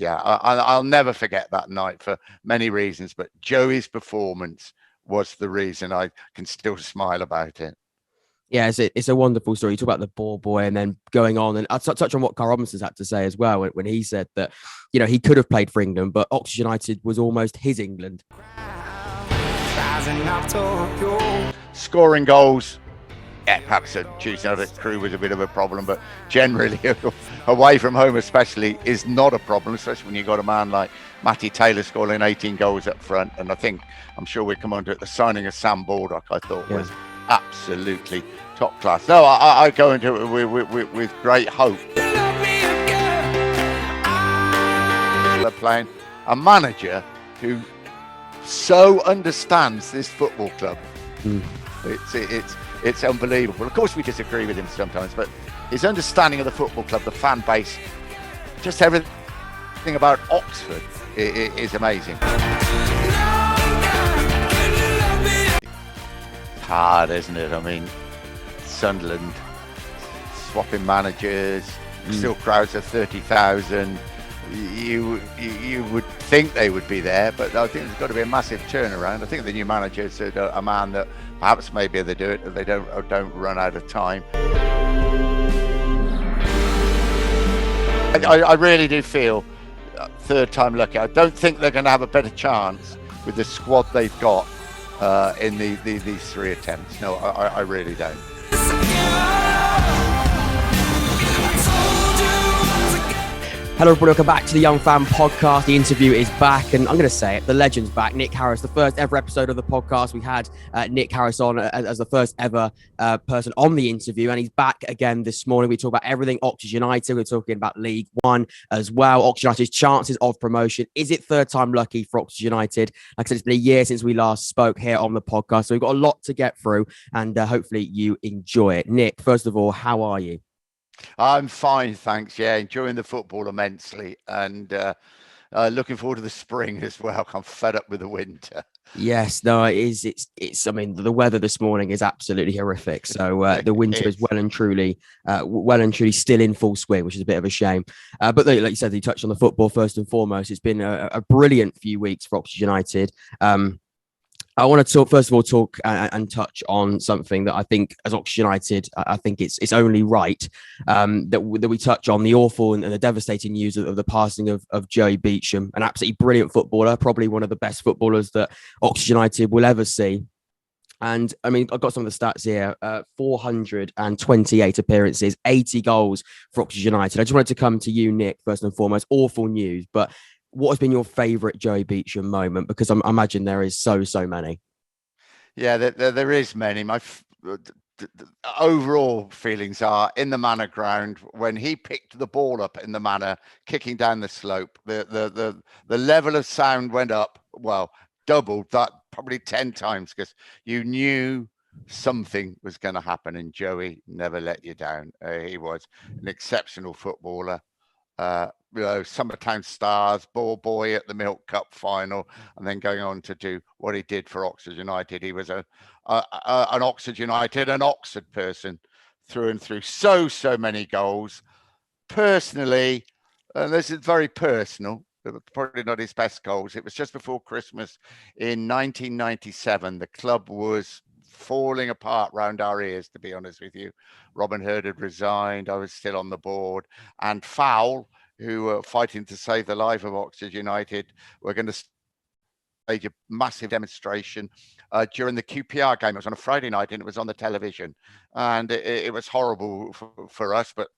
Yeah, I'll never forget that night for many reasons, but Joey's performance was the reason I can still smile about it. Yeah, it's a wonderful story. You talk about the ball boy and then going on, and I'll touch on what Karl Robinson's had to say as well when he said that, he could have played for England, but Oxford United was almost his England. Scoring goals, yeah, perhaps choosing out a crew was a bit of a problem, but generally away from home especially is not a problem, especially when you've got a man like Matty Taylor scoring 18 goals up front. And I'm sure we'll come on to it, the signing of Sam Baldock I thought was absolutely top class. No, I go into it with great hope. They're playing a manager who so understands this football club. It's unbelievable. Of course we disagree with him sometimes, but his understanding of the football club, the fan base, just everything about Oxford is amazing. Hard, isn't it? I mean, Sunderland swapping managers, still crowds of 30,000. You would think they would be there, but I think there's got to be a massive turnaround. I think the new manager is a man that perhaps maybe they do it, if they don't run out of time. I really do feel third time lucky. I don't think they're going to have a better chance with the squad they've got in these three attempts. No, I really don't. Hello everybody, welcome back to the Young Fan Podcast. The interview is back, and I'm going to say it, the legend's back. Nick Harris, the first ever episode of the podcast. We had Nick Harris on as the first ever person on the interview, and he's back again this morning. We talk about everything Oxford United. We're talking about League One as well. Oxford United's chances of promotion. Is it third time lucky for Oxford United? Like I said, it's been a year since we last spoke here on the podcast, so we've got a lot to get through, and hopefully you enjoy it. Nick, first of all, how are you? I'm fine, thanks. Yeah, enjoying the football immensely, and looking forward to the spring as well. I'm fed up with the winter. Yes, no, it is. It's. I mean, the weather this morning is absolutely horrific. So the winter is well and truly still in full swing, which is a bit of a shame. But like you said, you touched on the football first and foremost. It's been a brilliant few weeks for Oxford United. I want to talk and touch on something that I think, as Oxford United, I think it's only right that we touch on the awful and the devastating news of the passing of Joey Beauchamp, an absolutely brilliant footballer, probably one of the best footballers that Oxford United will ever see. And I mean, I've got some of the stats here: 428 appearances, 80 goals for Oxford United. I just wanted to come to you, Nick, first and foremost. Awful news, but what has been your favourite Joey Beauchamp moment? Because I imagine there is so many. Yeah, there is many. My overall feelings are in the Manor ground when he picked the ball up in the Manor, kicking down the slope. The level of sound went up, well, doubled that, probably 10 times, because you knew something was going to happen, and Joey never let you down. He was an exceptional footballer. Summertown Stars, ball boy at the Milk Cup final, and then going on to do what he did for Oxford United. He was an Oxford United, an Oxford person through and through. So many goals. Personally, this is very personal, probably not his best goals. It was just before Christmas in 1997. The club was falling apart round our ears, to be honest with you. Robin Herd had resigned. I was still on the board, and Fowl, who were fighting to save the life of Oxford United, were going to stage a massive demonstration during the QPR game. It was on a Friday night, and it was on the television, and it was horrible for us. But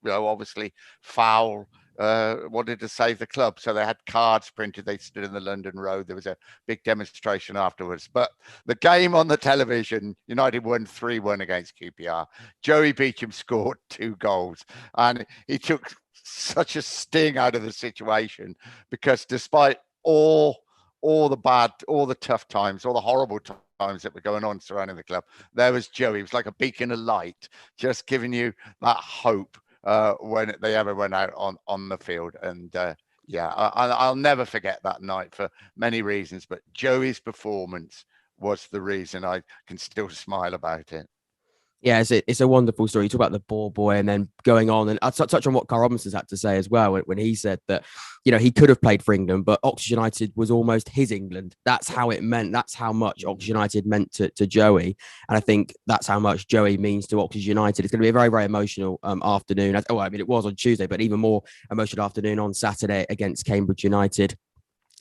obviously, Fowl wanted to save the club, so they had cards printed. They stood in the London Road. There was a big demonstration afterwards. But the game on the television, United won 3-1 against QPR. Joey Beauchamp scored 2 goals, and he took such a sting out of the situation, because despite all the tough times, all the horrible times that were going on surrounding the club, there was Joey. He was like a beacon of light, just giving you that hope when they ever went out on the field. And I'll never forget that night for many reasons, but Joey's performance was the reason I can still smile about it. Yeah, it's a wonderful story. You talk about the ball boy and then going on, and I'll touch on what Karl Robinson's had to say as well when he said that, he could have played for England, but Oxford United was almost his England. That's how it meant. That's how much Oxford United meant to Joey. And I think that's how much Joey means to Oxford United. It's going to be a very, very emotional afternoon. It was on Tuesday, but even more emotional afternoon on Saturday against Cambridge United.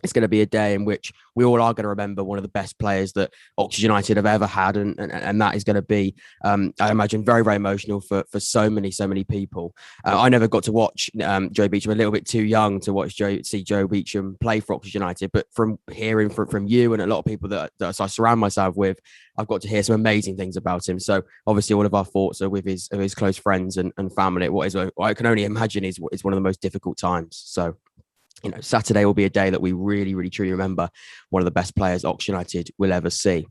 It's going to be a day in which we all are going to remember one of the best players that Oxford United have ever had. And that is going to be, I imagine, very, very emotional for so many people. I never got to watch Joe Beauchamp. A little bit too young to see Joe Beauchamp play for Oxford United. But from hearing from you and a lot of people that I surround myself with, I've got to hear some amazing things about him. So obviously all of our thoughts are with his close friends and family. What I can only imagine is one of the most difficult times. So, Saturday will be a day that we really, really truly remember one of the best players Oxford United will ever see.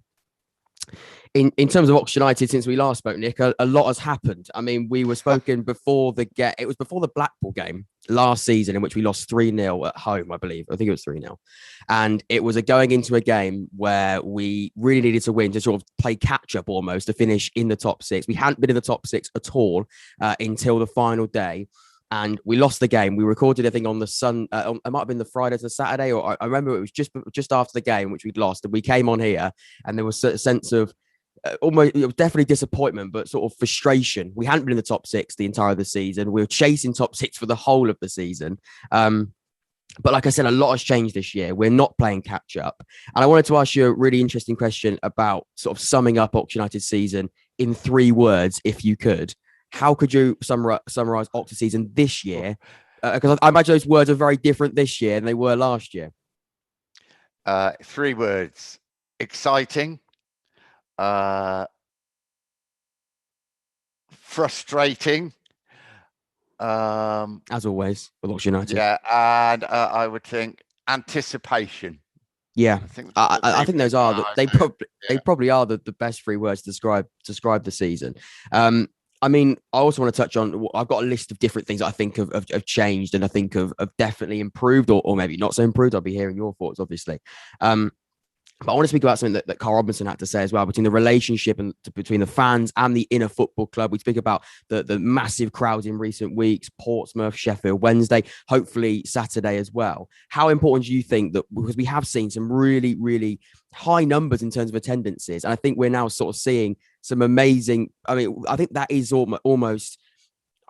In terms of Oxford United, since we last spoke, Nick, a lot has happened. I mean, we were spoken before it was before the Blackpool game last season in which we lost 3-0 at home, I believe. I think it was 3-0. And it was going into a game where we really needed to win to sort of play catch up almost to finish in the top six. We hadn't been in the top six at all until the final day. And we lost the game. We recorded, I think, on the it might have been the Friday to the Saturday, or I remember it was just after the game, which we'd lost. And we came on here, and there was a sense of almost, it was definitely disappointment, but sort of frustration. We hadn't been in the top six the entire of the season. We were chasing top six for the whole of the season. But like I said, a lot has changed this year. We're not playing catch up. And I wanted to ask you a really interesting question about sort of summing up Oxford United's season in 3 words, if you could. How could you summarize Oxford season this year? Because I imagine those words are very different this year than they were last year. 3 words: exciting, frustrating. As always, with Oxford United. Yeah, and I would think anticipation. Yeah, I think those are they probably are the best 3 words to describe the season. I mean, I also want to touch on, I've got a list of different things that I think have changed and I think have definitely improved or maybe not so improved. I'll be hearing your thoughts, obviously. But I want to speak about something that Karl Robinson had to say as well, between the relationship between the fans and the inner football club. We speak about the massive crowds in recent weeks, Portsmouth, Sheffield Wednesday, hopefully Saturday as well. How important do you think that, because we have seen some really, really high numbers in terms of attendances, and I think we're now sort of seeing some amazing, I think that is almost,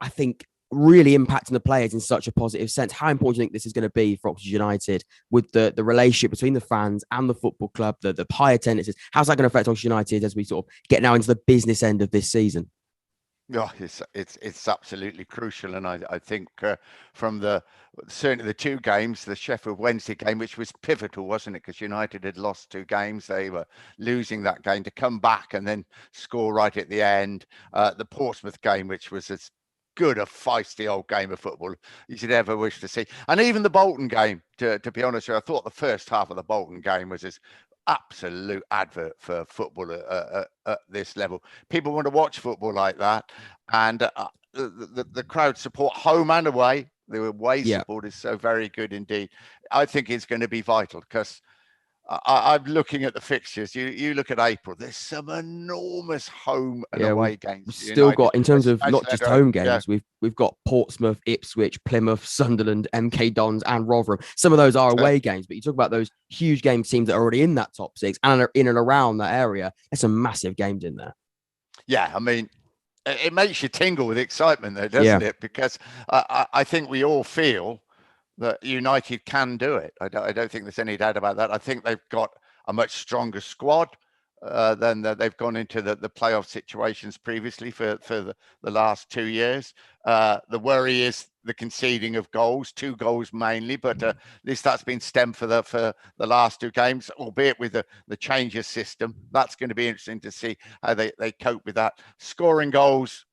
I think, really impacting the players in such a positive sense. How important do you think this is going to be for Oxford United with the relationship between the fans and the football club, the high attendances? How's that going to affect Oxford United as we sort of get now into the business end of this season? Yeah, it's absolutely crucial, and I think from certainly the 2 games, the Sheffield Wednesday game, which was pivotal, wasn't it? Because United had lost 2 games, they were losing that game, to come back and then score right at the end. The Portsmouth game, which was as good a feisty old game of football you should ever wish to see, and even the Bolton game. To be honest, I thought the first half of the Bolton game was as absolute advert for football at this level. People want to watch football like that, and the crowd support, home and away, the away support is so very good indeed. I think it's going to be vital, because I'm looking at the fixtures. You look at April. There's some enormous home and away games. We've still got, in terms of not just home games, we've got Portsmouth, Ipswich, Plymouth, Sunderland, MK Dons, and Rotherham. Some of those are away games, but you talk about those huge games, teams that are already in that top 6 and are in and around that area. There's some massive games in there. Yeah, I mean, it makes you tingle with excitement, though, doesn't it? Because I think we all feel that United can do it. I don't think there's any doubt about that. I think they've got a much stronger squad than they've gone into the playoff situations previously for the last 2 years. The worry is the conceding of goals, 2 goals mainly, but at least that's been stemmed for the last 2 games, albeit with the changes system. That's going to be interesting to see how they cope with that. Scoring goals,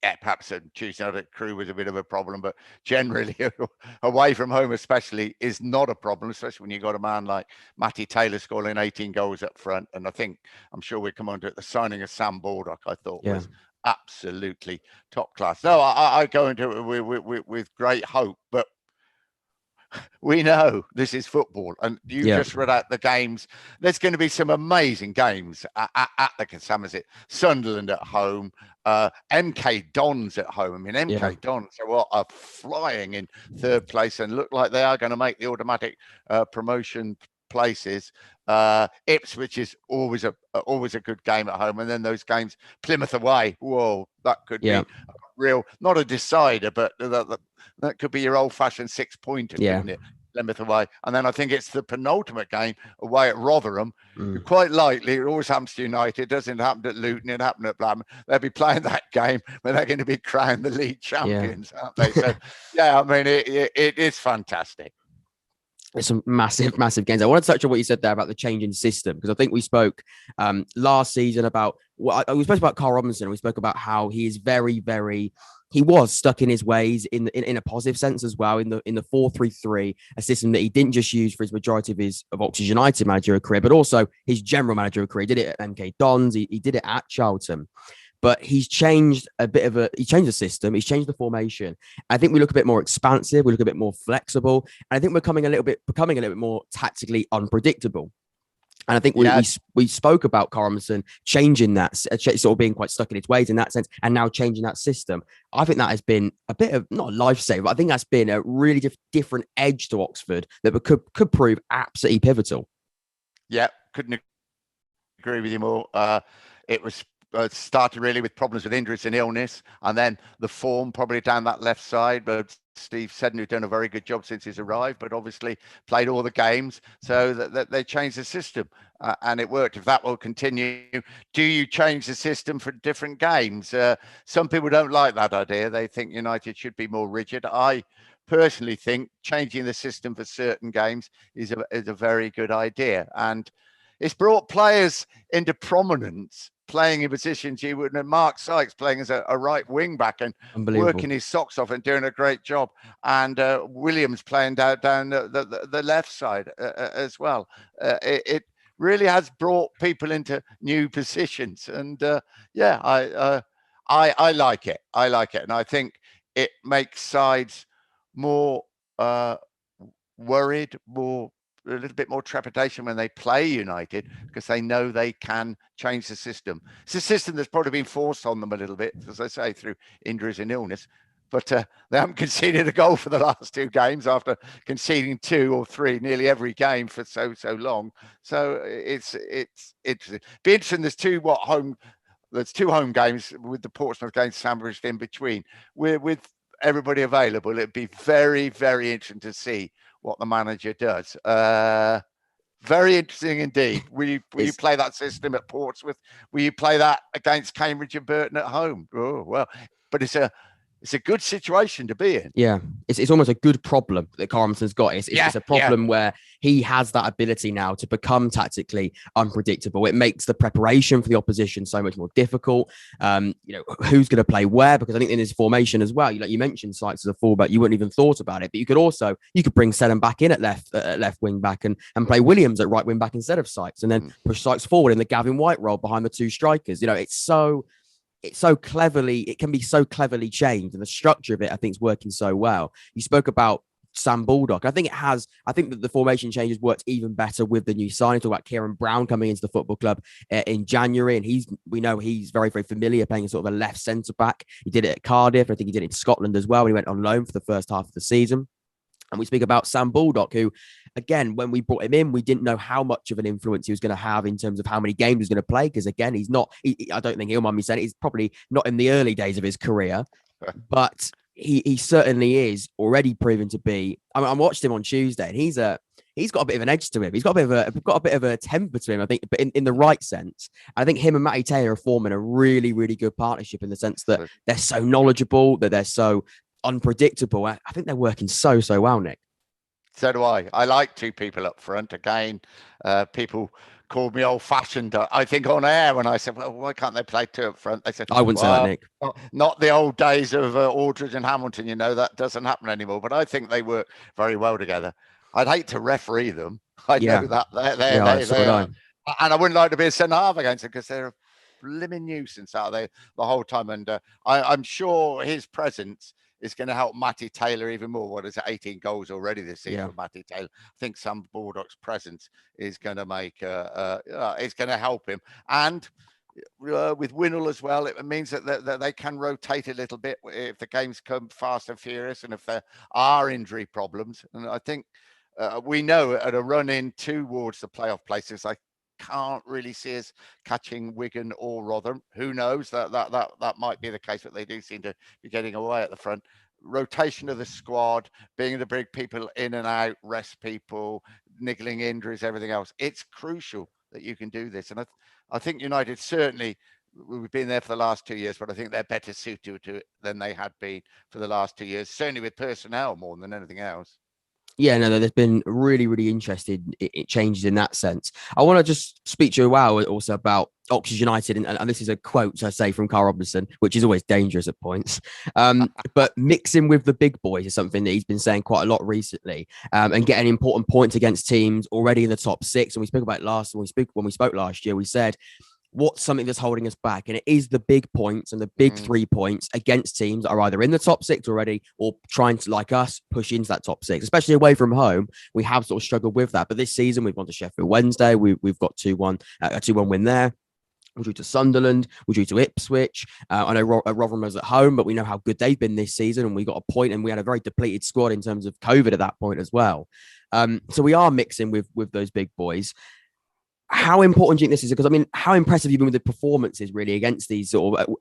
yeah, perhaps Tuesday night at Crewe was a bit of a problem, but generally away from home especially is not a problem, especially when you've got a man like Matty Taylor scoring 18 goals up front. And I'm sure we'll come on to it, the signing of Sam Baldock, I thought was absolutely top class. No, I go into it with great hope, but we know this is football, and you just read out the games. There's going to be some amazing games at the Somerset. Sunderland at home, MK Dons at home. I mean, MK Dons are flying in third place and look like they are going to make the automatic promotion places. Ipswich is always a good game at home, and then those games, Plymouth away. Whoa, that could be real, not a decider, but that could be your old-fashioned 6-pointer, couldn't it? Plymouth away, and then I think it's the penultimate game away at Rotherham. Quite likely, it always happens to United. It doesn't happen at Luton. It happened at Blackburn. They'll be playing that game when they're going to be crowned the league champions, aren't they? So, I mean, it is fantastic. It's some massive games. I want to touch on what you said there about the changing system, because I think we spoke last season about we spoke about Karl Robinson. We spoke about how he is he was stuck in his ways in a positive sense as well in the 4-3-3, a system that he didn't just use for his majority of Oxford United managerial career, but also his general managerial career. He did it at MK Dons. He did it at Charlton. But he's changed he changed the system. He's changed the formation. I think we look a bit more expansive. We look a bit more flexible. And I think we're becoming a little bit more tactically unpredictable. And I think we spoke about Karl Robinson changing that, sort of being quite stuck in its ways in that sense, and now changing that system. I think that has been a bit of, not a lifesaver, but I think that's been a really different edge to Oxford that could prove absolutely pivotal. Yeah, couldn't agree with you more. It was started really with problems with injuries and illness, and then the form probably down that left side. But Steve Seddon, who's done a very good job since he's arrived, but obviously played all the games, so that they changed the system, and it worked. If that will continue, do you change the system for different games? Some people don't like that idea. They think United should be more rigid. I personally think changing the system for certain games is a very good idea, and it's brought players into prominence, playing in positions you wouldn't. Mark Sykes playing as a right wing back and working his socks off and doing a great job, and Williams playing down the left side as well. It really has brought people into new positions, and I like it. I like it, and I think it makes sides more worried, a little bit more trepidation when they play United, because they know they can change the system. It's a system that's probably been forced on them a little bit, as I say, through injuries and illness. But they haven't conceded a goal for the last 2 games after conceding 2 or 3 nearly every game for so long. So it's interesting. Be interesting. There's 2 home games with the Portsmouth game sandwiched in between. With everybody available, it'd be very, very interesting to see what the manager does. Very interesting indeed. Will you play that system at Portsmouth? Will you play that against Cambridge and Burton at home? Oh, well, but it's a good situation to be in. Yeah, it's almost a good problem that Karl Robinson's got. It's a problem where he has that ability now to become tactically unpredictable. It makes the preparation for the opposition so much more difficult. Who's going to play where? Because I think in his formation as well, you mentioned Sykes as a fullback, you wouldn't even thought about it, but you could bring Seddon back in at left wing back and play Williams at right wing back instead of Sykes, and then push Sykes forward in the Gavin White role behind the 2 strikers. It can be so cleverly changed, and the structure of it, I think, is working so well. You spoke about Sam Baldock. I think that the formation changes worked even better with the new signing. Talk about Cameron Brannagan coming into the football club in January, and we know he's very, very familiar playing sort of a left centre back. He did it at Cardiff. I think he did it in Scotland as well when he went on loan for the first half of the season. And we speak about Sam Baldock, who, again, when we brought him in, we didn't know how much of an influence he was going to have in terms of how many games he was going to play. Because, again, I don't think he'll mind me saying it, he's probably not in the early days of his career. But he certainly is already proven to be. I watched him on Tuesday, and he's got a bit of an edge to him. He's got a bit of a temper to him, I think, but in the right sense. I think him and Matty Taylor are forming a really, really good partnership in the sense that they're so knowledgeable, that they're so unpredictable. I think they're working so well, Nick. So do I. I like 2 people up front. Again, people called me old-fashioned, I think, on air when I said, well, why can't they play 2 up front? They said, I wouldn't say that, Nick. Not the old days of Aldridge and Hamilton. That doesn't happen anymore. But I think they work very well together. I'd hate to referee them. I know that. They are. And I wouldn't like to be a centre-half against them, because they're a blimmin' nuisance out there the whole time. And I'm sure his presence is going to help Matty Taylor even more. What is it, 18 goals already this season for Matty Taylor? I think Sam Baldock's presence is going to make it's going to help him. And with Winnall as well, it means that they can rotate a little bit if the games come fast and furious, and if there are injury problems. And I think we know at a run in towards the playoff places, I can't really see us catching Wigan or Rotherham. Who knows? That might be the case, but they do seem to be getting away at the front. Rotation of the squad, being able to bring people in and out, rest people, niggling injuries, everything else. It's crucial that you can do this. And I think United certainly, we've been there for the last 2 years, but I think they're better suited to it than they had been for the last 2 years, certainly with personnel more than anything else. Yeah, no, there's been really, really interesting changes in that sense. I want to just speak to you a while also about Oxford United, and this is a quote, I say, from Karl Robinson, which is always dangerous at points. But mixing with the big boys is something that he's been saying quite a lot recently, and getting important points against teams already in the top six. And we spoke about it when we spoke last year. We said, what's something that's holding us back? And it is the big points and the big 3 points against teams that are either in the top six already or trying to, like us, push into that top six, especially away from home. We have sort of struggled with that. But this season, we've gone to Sheffield Wednesday. We've got a 2-1 win there. We're due to Sunderland. We're due to Ipswich. I know Rotherham was at home, but we know how good they've been this season. And we got a point, and we had a very depleted squad in terms of COVID at that point as well. So we are mixing with those big boys. How important do you think this is? Because I mean, how impressive have you been with the performances really against these sort of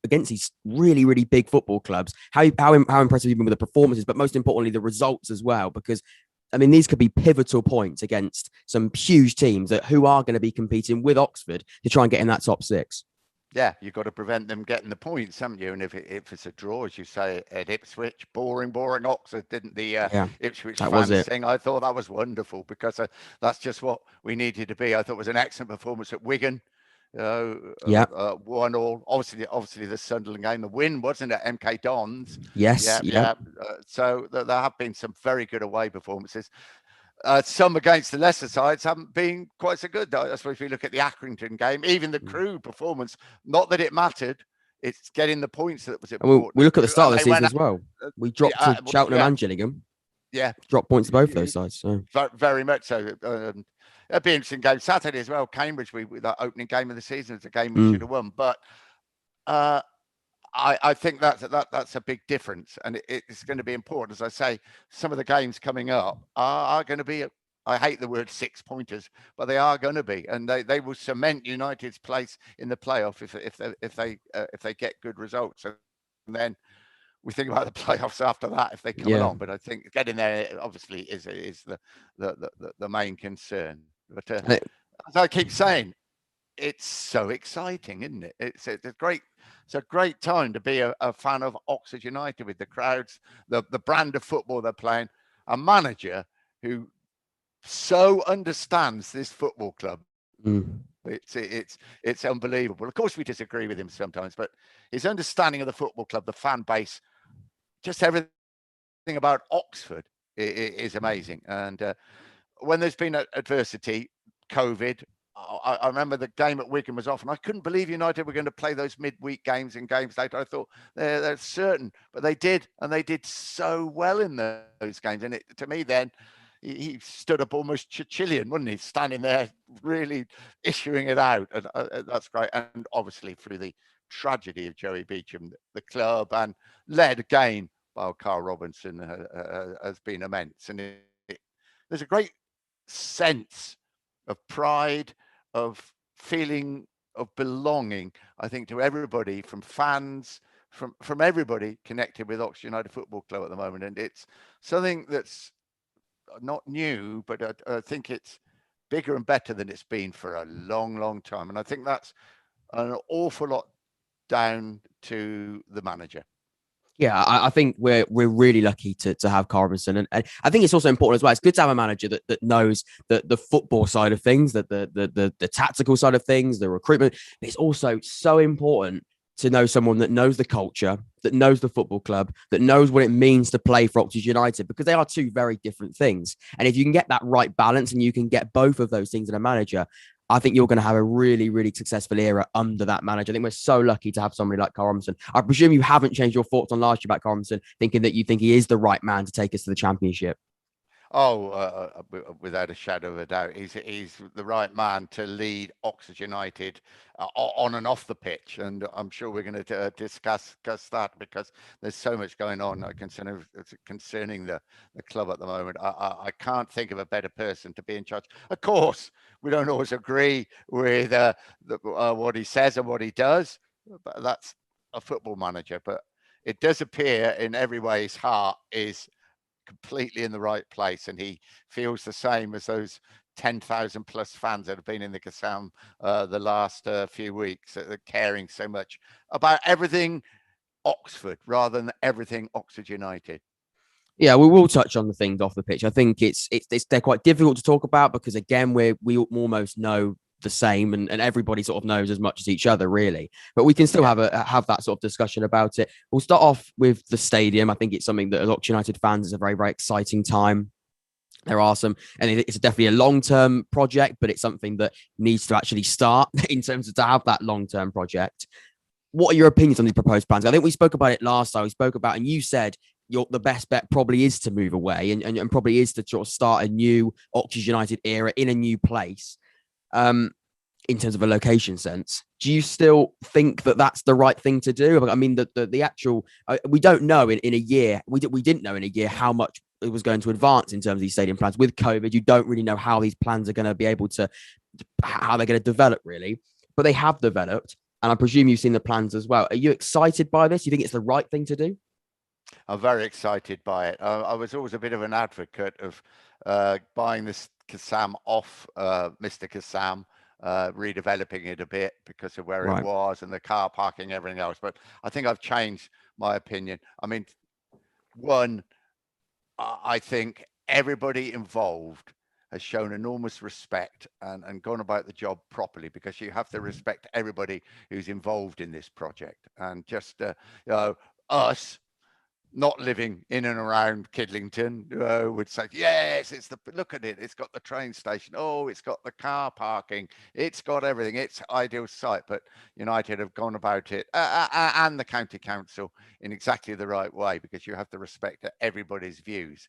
against these really, really big football clubs? How impressive have you been with the performances, but most importantly, the results as well? Because I mean, these could be pivotal points against some huge teams who are going to be competing with Oxford to try and get in that top six. Yeah, you've got to prevent them getting the points, haven't you? And if it's a draw, as you say, at Ipswich, boring Oxford, didn't the Ipswich fans sing? I thought that was wonderful, because that's just what we needed to be. I thought it was an excellent performance at Wigan. 1-1. Obviously the Sunderland game, the win, wasn't it? MK Dons. Yes. So there have been some very good away performances. Some against the lesser sides haven't been quite so good. I suppose if you look at the Accrington game, even the Crew performance, not that it mattered, it's getting the points that was important. We look at the start of the season as well. We dropped to Cheltenham and Gillingham. Yeah. Dropped points to both those sides. So. Very much so. It'll be an interesting game Saturday as well. Cambridge, that opening game of the season, is a game we should have won. But I think that's a big difference, and it's going to be important. As I say, some of the games coming up are going to be, I hate the word 6-pointers, but they are going to be, and they will cement United's place in the playoff if they get good results. And then we think about the playoffs after that if they come along. But I think getting there obviously is the main concern. But as I keep saying, it's so exciting, isn't it? It's a great time to be a fan of Oxford United, with the crowds, the brand of football they're playing, a manager who so understands this football club. It's unbelievable. Of course, we disagree with him sometimes, but his understanding of the football club, the fan base, just everything about Oxford is amazing. And when there's been adversity, COVID, I remember the game at Wigan was off, and I couldn't believe United were going to play those midweek games and games later. I thought they're certain, but they did, and they did so well in those games. And to me, then he stood up almost Churchillian, wasn't he? Standing there, really issuing it out, and that's great. And obviously, through the tragedy of Joey Beauchamp, the club, and led again by Karl Robinson, has been immense. And there's a great sense of pride, of feeling of belonging, I think, to everybody, from fans, from everybody connected with Oxford United Football Club at the moment. And it's something that's not new, but I think it's bigger and better than it's been for a long time. And I think that's an awful lot down to the manager. Yeah, I think we're really lucky to have Karl Robinson, and I think it's also important as well. It's good to have a manager that knows the football side of things, that the tactical side of things, the recruitment. But it's also so important to know someone that knows the culture, that knows the football club, that knows what it means to play for Oxford United, because they are two very different things. And if you can get that right balance and you can get both of those things in a manager, I think you're going to have a really, really successful era under that manager. I think we're so lucky to have somebody like Karl Robinson. I presume you haven't changed your thoughts on last year about Karl Robinson, thinking that you think he is the right man to take us to the Championship. Without a shadow of a doubt, he's the right man to lead Oxford United on and off the pitch, and I'm sure we're going to discuss that, because there's so much going on concerning the club at the moment. I can't think of a better person to be in charge. Of course, we don't always agree with what he says and what he does, but that's a football manager. But it does appear in every way his heart is completely in the right place, and he feels the same as those 10,000 plus fans that have been in the Kassam the last few weeks, caring so much about everything Oxford rather than everything Oxford United. Yeah, we will touch on the things off the pitch. I think they're quite difficult to talk about, because again, we almost know the same, and everybody sort of knows as much as each other, really. But we can still have that sort of discussion about it. We'll start off with the stadium. I think it's something that as Oxford United fans is a very, very exciting time. There are some, and it's definitely a long-term project, but it's something that needs to actually start in terms of to have that long-term project. What are your opinions on these proposed plans? I think we spoke about it last time. We spoke about, and you said the best bet probably is to move away and probably is to sort of start a new Oxford United era in a new place. In terms of a location sense, do you still think that that's the right thing to do? I mean, the actual, we don't know in a year, we didn't know in a year how much it was going to advance in terms of these stadium plans. With COVID, you don't really know how these plans are going to be able to, how they're going to develop, really. But they have developed, and I presume you've seen the plans as well. Are you excited by this? You think it's the right thing to do? I'm very excited by it. I was always a bit of an advocate of buying this Kassam off Mr. Kassam, redeveloping it a bit because of where it was and the car parking, everything else. But I think I've changed my opinion. I mean, one, I think everybody involved has shown enormous respect and gone about the job properly, because you have to respect everybody who's involved in this project. And just us not living in and around Kidlington would say, yes, look at it, it's got the train station, oh, it's got the car parking, it's got everything, it's ideal site. But United have gone about it and the county council in exactly the right way, because you have to respect everybody's views.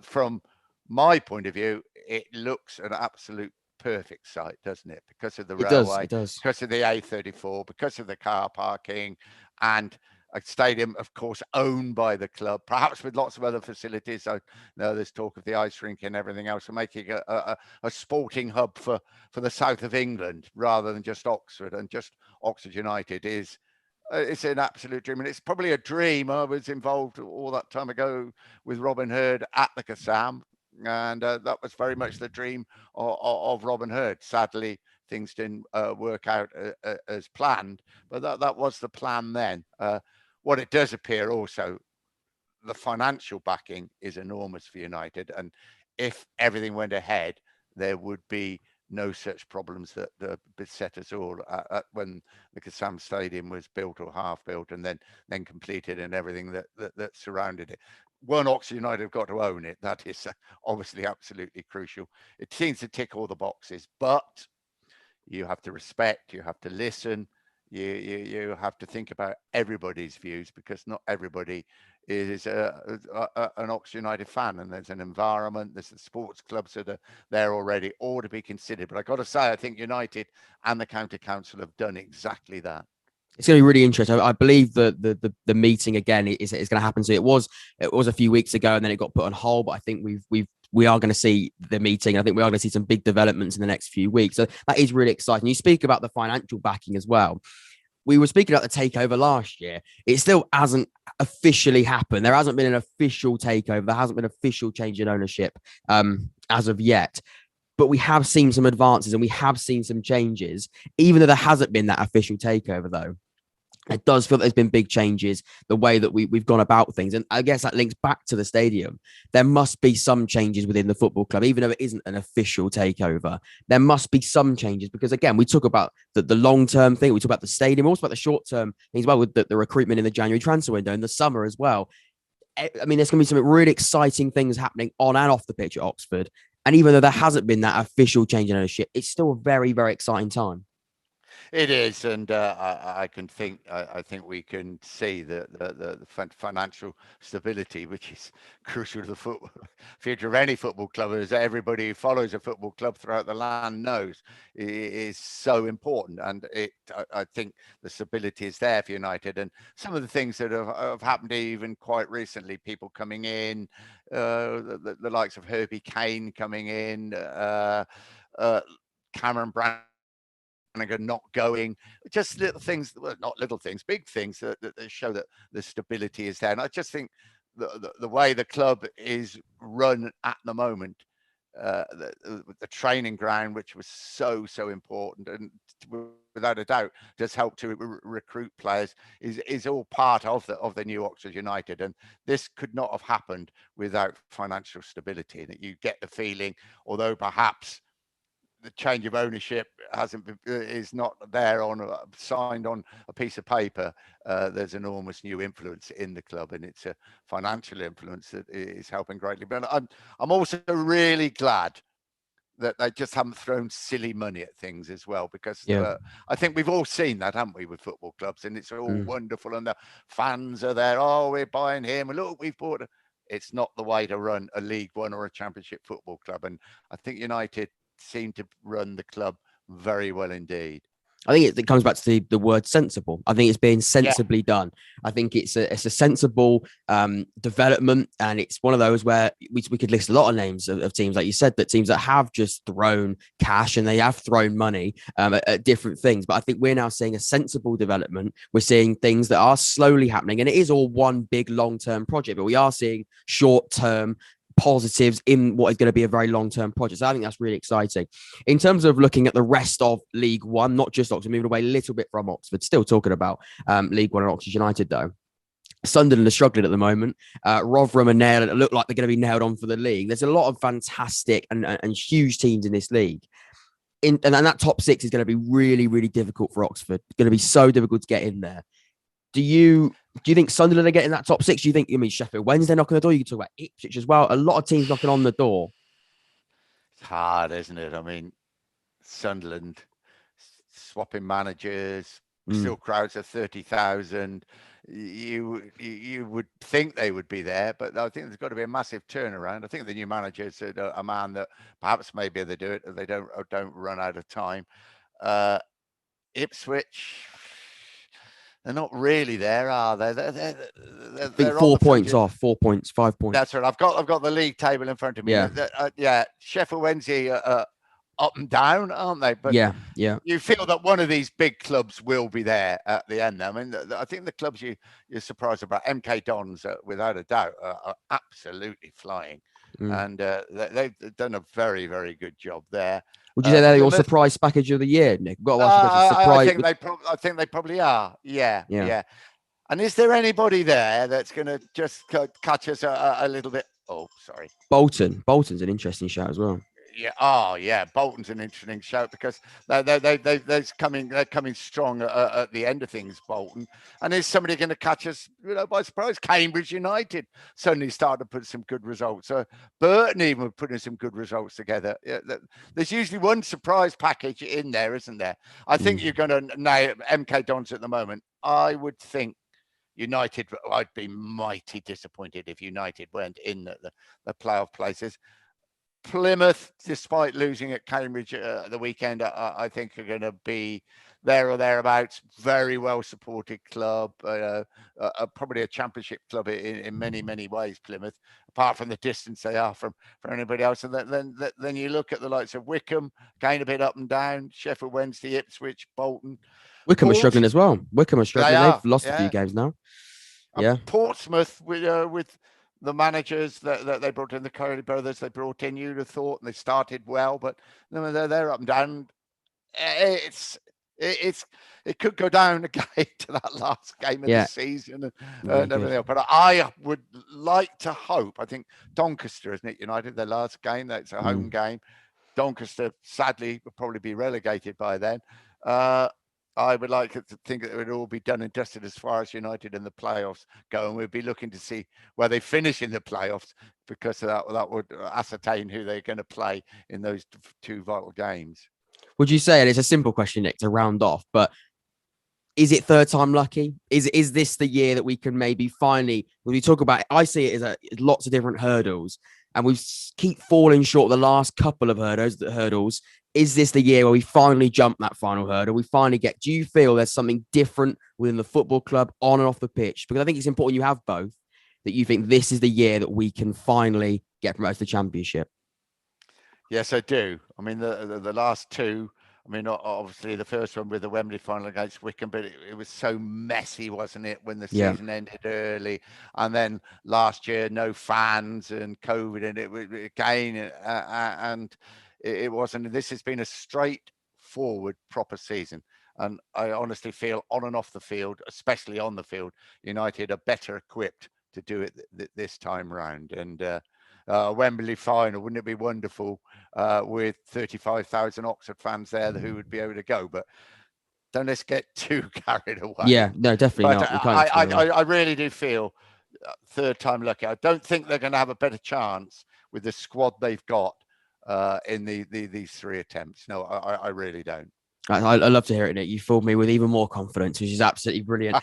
From my point of view, it looks an absolute perfect site, doesn't it? Because of the railway, it does. Because of the A34, because of the car parking, and a stadium, of course, owned by the club, perhaps with lots of other facilities. So there's talk of the ice rink and everything else, and making a sporting hub for the south of England rather than just Oxford. And just Oxford United is it's an absolute dream, and it's probably a dream. I was involved all that time ago with Robin Herd at the Kassam, and that was very much the dream of Robin Herd. Sadly, things didn't work out as planned, but that was the plan then. What it does appear also, the financial backing is enormous for United, and if everything went ahead, there would be no such problems that beset us all when the Kassam Stadium was built or half built and then completed, and everything that surrounded it. One, Oxford United have got to own it. That is obviously absolutely crucial. It seems to tick all the boxes, but you have to respect, you have to listen, you have to think about everybody's views, because not everybody is an Oxford United fan, and there's an environment, there's the sports clubs that are there already, all to be considered. But I've got to say, I think United and the county council have done exactly that. It's going to be really interesting. I believe the meeting again is going to happen. So it was a few weeks ago, and then it got put on hold. But I think we are going to see the meeting. I think we are going to see some big developments in the next few weeks. So that is really exciting. You speak about the financial backing as well. We were speaking about the takeover last year. It still hasn't officially happened. There hasn't been an official takeover. There hasn't been an official change in ownership as of yet. But we have seen some advances and we have seen some changes, even though there hasn't been that official takeover, though. It does feel that there's been big changes, the way that we've gone about things. And I guess that links back to the stadium. There must be some changes within the football club, even though it isn't an official takeover. There must be some changes because, again, we talk about the long-term thing. We talk about the stadium, also about the short-term things as well, with the recruitment in the January transfer window in the summer as well. I mean, there's going to be some really exciting things happening on and off the pitch at Oxford. And even though there hasn't been that official change in ownership, it's still a very, very exciting time. It is, and I think we can see the financial stability, which is crucial to the future of any football club, as everybody who follows a football club throughout the land knows, is so important. And I think the stability is there for United, and some of the things that have happened even quite recently, people coming in, the likes of Herbie Kane coming in, Cameron Brannagan not going, just little things, well, not little things, big things that show that the stability is there. And I just think the way the club is run at the moment, the training ground, which was so important, and without a doubt does help to recruit players, is all part of the new Oxford United. And this could not have happened without financial stability. That you get the feeling, although perhaps the change of ownership is not there signed on a piece of paper, there's enormous new influence in the club, and it's a financial influence that is helping greatly. But I'm also really glad that they just haven't thrown silly money at things as well, because I think we've all seen that, haven't we, with football clubs, and it's all wonderful, and the fans are there, oh, we're buying him, and look, we've bought it's not the way to run a League One or a Championship football club. And I think United seem to run the club very well indeed. I think it comes back to the word sensible. I think it's being sensibly done. I think it's a sensible development, and it's one of those where we could list a lot of names of teams, like you said, that teams that have just thrown cash and they have thrown money at different things. But I think we're now seeing a sensible development. We're seeing things that are slowly happening, and it is all one big long-term project, but we are seeing short-term positives in what is going to be a very long-term project. So I think that's really exciting. In terms of looking at the rest of League One, not just Oxford, moving away a little bit from Oxford, still talking about League One and Oxford United though. Sunderland are struggling at the moment. Rotherham and look like they're going to be nailed on for the league. There's a lot of fantastic and huge teams in this league. And that top six is going to be really, really difficult for Oxford. It's going to be so difficult to get in there. Do you think Sunderland are getting that top six? Do you think, Sheffield Wednesday knocking on the door? You can talk about Ipswich as well. A lot of teams knocking on the door. It's hard, isn't it? I mean, Sunderland swapping managers, still crowds of 30,000. You would think they would be there, but I think there's got to be a massive turnaround. I think the new manager is a man that perhaps maybe they do it, they don't run out of time. Ipswich, they're not really there, are they? They're 4 points off, 4 points, 5 points. That's right. I've got the league table in front of me. Yeah. Sheffield Wednesday up and down, aren't they? But yeah. You feel that one of these big clubs will be there at the end. I mean, I think the clubs you're surprised about, MK Dons, without a doubt, are absolutely flying, and they've done a very, very good job there. Would you say they're your surprise package of the year, Nick? I think they probably are. Yeah. And is there anybody there that's going to just catch us a little bit? Oh, sorry. Bolton's an interesting shout as well. Yeah. Oh, yeah. Bolton's an interesting shout because they're coming strong at the end of things. Bolton, and is somebody going to catch us? By surprise. Cambridge United suddenly started to put some good results. Burton even were putting some good results together. Yeah, there's usually one surprise package in there, isn't there? I think you're going to nail MK Dons at the moment. I would think United. I'd be mighty disappointed if United weren't in the playoff places. Plymouth, despite losing at Cambridge the weekend, I think are going to be there or thereabouts. Very well supported club, probably a championship club in many ways. Plymouth, apart from the distance they are from anybody else. And then you look at the likes of Wycombe, going a bit up and down. Sheffield Wednesday, Ipswich, Bolton. Wycombe are struggling as well. Wycombe are struggling. They've lost a few games now. Yeah, Portsmouth with the managers that they brought in, the Curry brothers, they brought in, you'd have thought, and they started well, but they're up and down. It could go down again to that last game of the season and everything else. But I would like to hope, I think Doncaster, isn't it, United, their last game, that's a home game. Doncaster, sadly, will probably be relegated by then. I would like to think that it would all be done and dusted as far as United in the playoffs go, and we'd be looking to see where they finish in the playoffs, because that would ascertain who they're going to play in those two vital games. Would you say, and it's a simple question, Nick, to round off, but is it third time lucky? Is this the year that we can maybe finally, when we talk about it, I see it as lots of different hurdles, and we keep falling short the last couple of hurdles. Is this the year where we finally jump that final hurdle? We finally get, do you feel there's something different within the football club on and off the pitch? Because I think it's important you have both, that you think this is the year that we can finally get promoted to the Championship. Yes, I do. I mean, the last two, I mean, obviously the first one with the Wembley final against Wigan, but it was so messy, wasn't it, when the season ended early? And then last year, no fans and COVID, and it was again, and it wasn't. This has been a straightforward, proper season. And I honestly feel on and off the field, especially on the field, United are better equipped to do it this time round. And Wembley final, wouldn't it be wonderful with 35,000 Oxford fans there who would be able to go? But don't let's get too carried away. Yeah, no, definitely but not. I really do feel third time lucky. I don't think they're going to have a better chance with the squad they've got in these three attempts. No, I really don't. I love to hear it, Nick. You filled me with even more confidence, which is absolutely brilliant.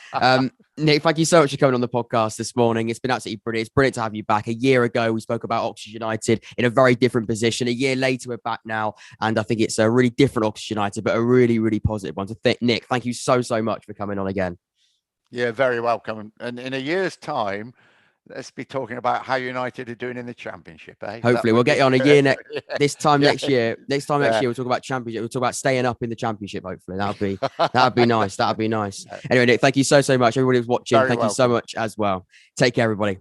Nick, thank you so much for coming on the podcast this morning. It's been absolutely brilliant. It's brilliant to have you back. A year ago, we spoke about Oxford United in a very different position. A year later, we're back now. And I think it's a really different Oxford United, but a really, really positive one. So Nick, thank you so much for coming on again. Yeah, very welcome. And in a year's time, let's be talking about how United are doing in the Championship, eh? Hopefully, we'll get you on a year next. This time next year. Next time next year, we'll talk about Championship. We'll talk about staying up in the Championship. Hopefully, that'd be nice. That'd be nice. Anyway, Nick, thank you so much. Everybody who's watching, thank you so much as well. Take care, everybody.